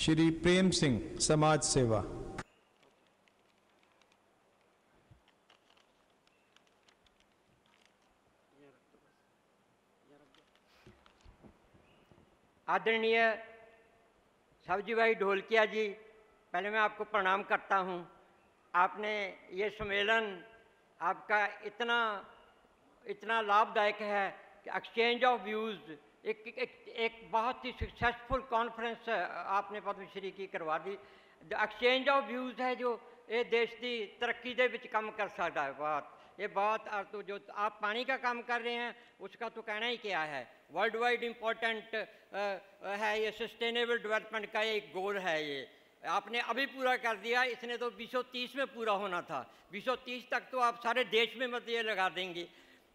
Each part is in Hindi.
श्री प्रेम सिंह, समाज सेवा। आदरणीय सब्जी भाई ढोलकिया जी, पहले मैं आपको प्रणाम करता हूं। आपने ये सम्मेलन आपका इतना लाभदायक है कि एक्सचेंज ऑफ व्यूज़ एक बहुत ही सक्सेसफुल कॉन्फ्रेंस आपने पद्मश्री की करवा दी। जो एक्सचेंज ऑफ व्यूज़ है, जो ये देश की तरक्की दे विच काम कर सकता है। बात तो जो आप पानी का काम कर रहे हैं उसका तो कहना ही क्या है। वर्ल्ड वाइड इम्पोर्टेंट है ये, सस्टेनेबल डेवलपमेंट का एक गोल है। ये आपने अभी पूरा कर दिया, इसने तो 2030 में पूरा होना था। 2030 तक तो आप सारे देश में मत ये लगा देंगे।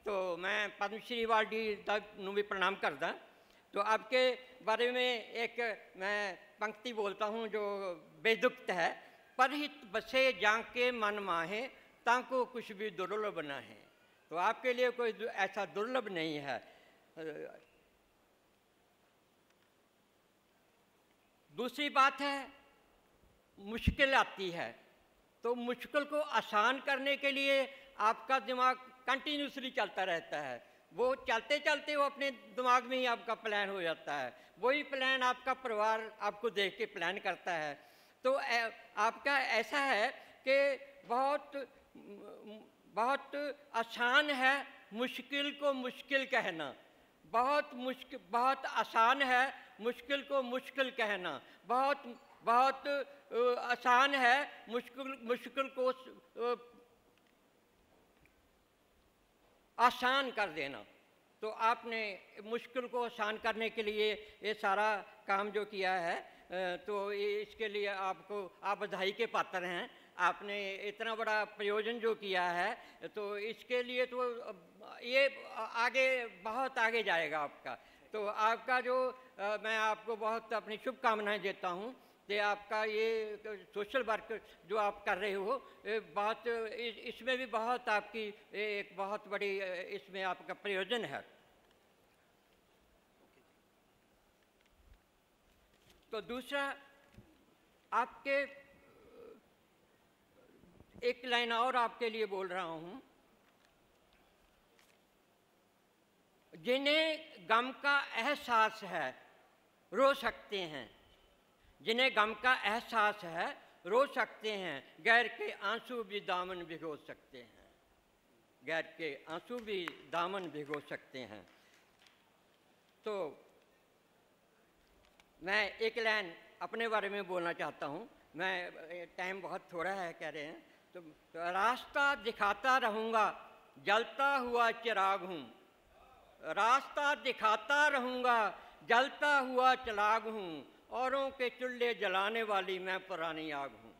तो मैं पद्मश्री अवार्डी तक नू भी प्रणाम करदा। तो आपके बारे में एक मैं पंक्ति बोलता हूँ जो बेदुक्त है। परहित बसे जाके मन माहे, ताको कुछ भी दुर्लभ न है। तो आपके लिए कोई ऐसा दुर्लभ नहीं है। दूसरी बात है, मुश्किल आती है तो मुश्किल को आसान करने के लिए आपका दिमाग कंटिन्यूसली चलता रहता है। वो चलते चलते वो अपने दिमाग में ही आपका प्लान हो जाता है। वही प्लान आपका परिवार आपको देख के प्लान करता है। तो आपका ऐसा है कि बहुत आसान है मुश्किल को मुश्किल कहना, बहुत आसान है मुश्किल को मुश्किल कहना, बहुत आसान है मुश्किल को आसान कर देना। तो आपने मुश्किल को आसान करने के लिए ये सारा काम जो किया है, तो इसके लिए आप बधाई के पात्र हैं। आपने इतना बड़ा प्रयोजन जो किया है, तो इसके लिए तो ये बहुत आगे जाएगा आपका। तो आपका जो मैं आपको बहुत अपनी शुभकामनाएं देता हूँ कि आपका ये सोशल वर्क जो आप कर रहे हो, इसमें भी बहुत आपकी एक बहुत बड़ी इसमें आपका प्रयोजन है। तो दूसरा, आपके एक लाइन और आपके लिए बोल रहा हूँ। जिन्हें गम का एहसास है रो सकते हैं, जिन्हें गम का एहसास है रो सकते हैं, गैर के आंसू भी दामन भिगो सकते हैं, गैर के आंसू भी दामन भिगो सकते हैं। तो मैं एक लाइन अपने बारे में बोलना चाहता हूँ। मैं टाइम बहुत थोड़ा है कह रहे हैं। तो रास्ता दिखाता रहूँगा, जलता हुआ चिराग हूँ। रास्ता दिखाता रहूँगा, जलता हुआ चिराग हूँ, औरों के चूल्हे जलाने वाली मैं पुरानी आग हूँ।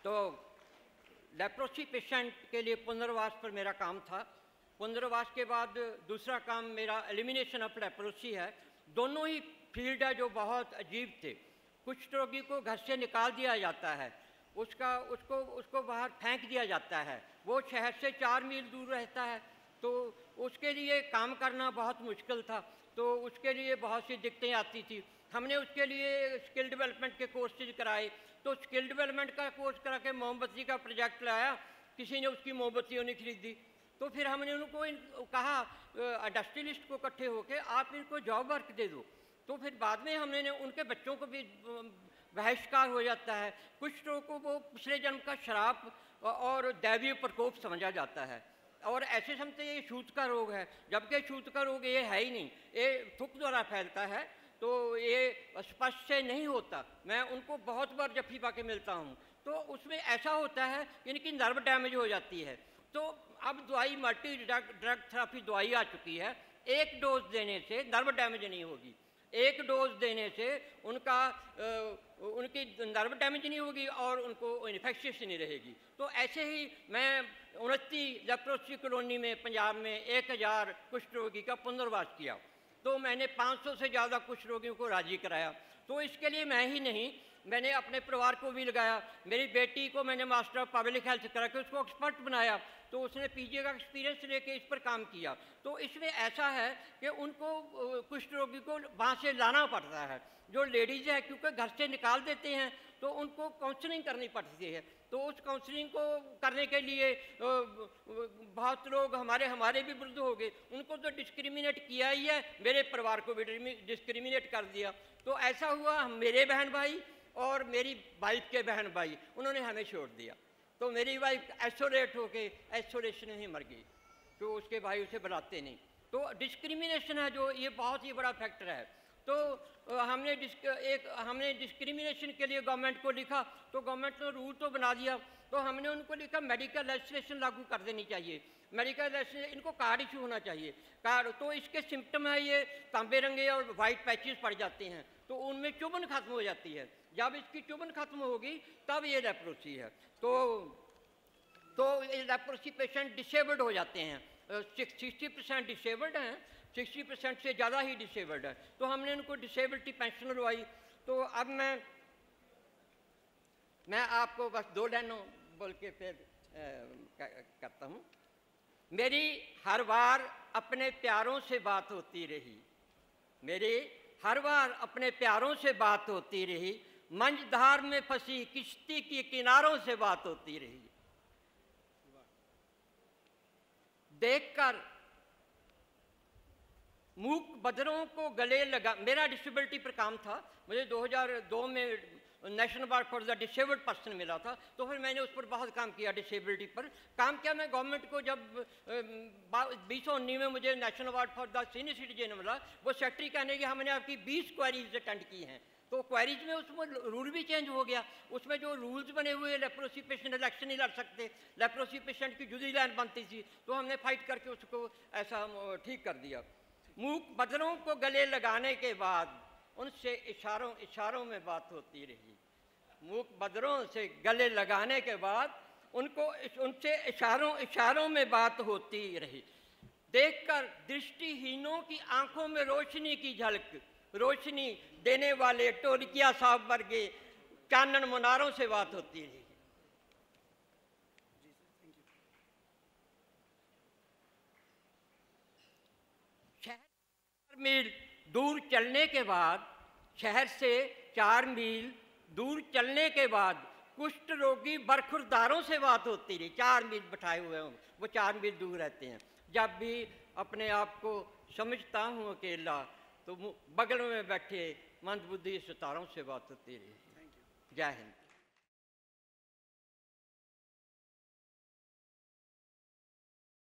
तो लेप्रोसी पेशेंट के लिए पुनर्वास पर मेरा काम था। पुनर्वास के बाद दूसरा काम मेरा एलिमिनेशन ऑफ लेप्रोसी है। दोनों ही फील्ड है जो बहुत अजीब थे। कुछ रोगी को घर से निकाल दिया जाता है, उसको बाहर फेंक दिया जाता है, वो शहर से 4 मील दूर रहता है। तो उसके लिए काम करना बहुत मुश्किल था। तो उसके लिए बहुत सी दिक्कतें आती थी। हमने उसके लिए स्किल डेवलपमेंट के कोर्सेज कराए। तो स्किल डेवलपमेंट का कोर्स करा के मोमबत्ती का प्रोजेक्ट लाया, किसी ने उसकी मोमबत्तियों नहीं खरीदी। तो फिर हमने उनको कहा, इंडस्ट्रियलिस्ट को इकट्ठे होकर आप इनको जॉब वर्क दे दो। तो फिर बाद में हमने उनके बच्चों को भी बहिष्कार हो जाता है। कुछ लोगों को वो पिछले जन्म का श्राप और दैवीय प्रकोप समझा जाता है, और ऐसे समझते ये छूत का रोग है, जबकि छूत का रोग ये है ही नहीं, ये थूक द्वारा फैलता है। तो ये स्पष्ट से नहीं होता। मैं उनको बहुत बार जफ्फी पा के मिलता हूँ, तो उसमें ऐसा होता है इनकी नर्व डैमेज हो जाती है। तो अब दवाई मल्टी ड्रग थेरेपी दवाई आ चुकी है, एक डोज देने से नर्व डैमेज नहीं होगी, एक डोज देने से उनकी नर्व डैमेज नहीं होगी और उनको इन्फेक्शियस नहीं रहेगी। तो ऐसे ही मैं 29 लेप्रोसी कॉलोनी में पंजाब में 1000 कुष्ठ रोगी का पुनर्वास किया। तो मैंने 500 से ज़्यादा कुष्ठ रोगियों को राजी कराया। तो इसके लिए मैं ही नहीं, मैंने अपने परिवार को भी लगाया। मेरी बेटी को मैंने मास्टर ऑफ पब्लिक हेल्थ करा के उसको एक्सपर्ट बनाया, तो उसने पीजी का एक्सपीरियंस लेके इस पर काम किया। तो इसमें ऐसा है कि उनको कुष्ठ रोगी को वहाँ से लाना पड़ता है। जो लेडीज़ है क्योंकि घर से निकाल देते हैं तो उनको काउंसलिंग करनी पड़ती है। तो उस काउंसलिंग को करने के लिए बहुत लोग हमारे भी विरुद्ध हो गए। उनको तो डिस्क्रिमिनेट किया ही है, मेरे परिवार को भी डिस्क्रिमिनेट कर दिया। तो ऐसा हुआ, हम मेरे बहन भाई और मेरी वाइफ के बहन भाई उन्होंने हमें छोड़ दिया। तो मेरी वाइफ आइसोलेट होके आइसोलेशन में ही मर गई, तो उसके भाई उसे बुलाते नहीं। तो डिस्क्रिमिनेशन है जो, ये बहुत ही बड़ा फैक्टर है। तो हमने डिस्क्रिमिनेशन के लिए गवर्नमेंट को लिखा, तो गवर्नमेंट ने रूल तो बना दिया। तो हमने उनको लिखा मेडिकल लेजिस्लेशन लागू कर देनी चाहिए, मेडिकल लेजिस्लेशन, इनको कार्ड इशू होना चाहिए कार्ड। तो इसके सिम्टम है ये तांबे रंगे और वाइट पैचेस पड़ जाते हैं, तो उनमें चुभन खत्म हो जाती है। जब इसकी चुभन खत्म होगी तब ये लेप्रोसी है। तो ये लेप्रोसी पेशेंट डिसेबल्ड हो जाते हैं, 60% डिसेबल्ड हैं, 60% से ज़्यादा ही डिसेबल्ड है। तो हमने उनको डिसेबिलिटी पेंशन लगवाई। तो अब मैं आपको बस 2 लाइनों बोल के फिर करता हूँ। मेरी हर बार अपने प्यारों से बात होती रही, मेरी हर बार अपने प्यारों से बात होती रही, मंझधार में फंसी किश्ती के किनारों से बात होती रही। देखकर मूक बदरों को गले लगा, मेरा डिसेबिलिटी पर काम था, मुझे 2002 में national award for the disabled person मिला था। तो फिर मैंने उस पर बहुत काम किया, डिसेबिलिटी पर काम किया। मैं गवर्नमेंट को जब 2019 में मुझे national award for the senior citizen मिला, वो सेक्रेटरी कहने कि हमने आपकी 20 क्वेरीज अटेंड की हैं। तो क्वेरीज में उसमें रूल भी चेंज हो गया। उसमें जो रूल्स बने हुए, लेप्रोसी पेशेंट इलेक्शन नहीं लड़ सकते, लेप्रोसी पेशेंट की जुदी लाइन बनती थी, तो हमने फाइट करके उसको ऐसा ठीक कर दिया। मूक बदरों को गले लगाने के बाद उनसे इशारों में बात होती रही। मूक बदरों से गले लगाने के बाद उनसे इशारों में बात होती रही। देखकर दृष्टिहीनों की आंखों में रोशनी की झलक, रोशनी देने वाले टोलकिया साहब वर्गे चानन मुनारों से बात होती रही। मील दूर चलने के बाद, शहर से 4 मील दूर चलने के बाद कुष्ठ रोगी बरखुरदारों से बात होती रही। 4 मील बैठाए हुए हों, वो 4 मील दूर रहते हैं। जब भी अपने आप को समझता हूँ अकेला, तो बगल में बैठे मंदबुद्धि सितारों से बात होती रही। जय हिंद।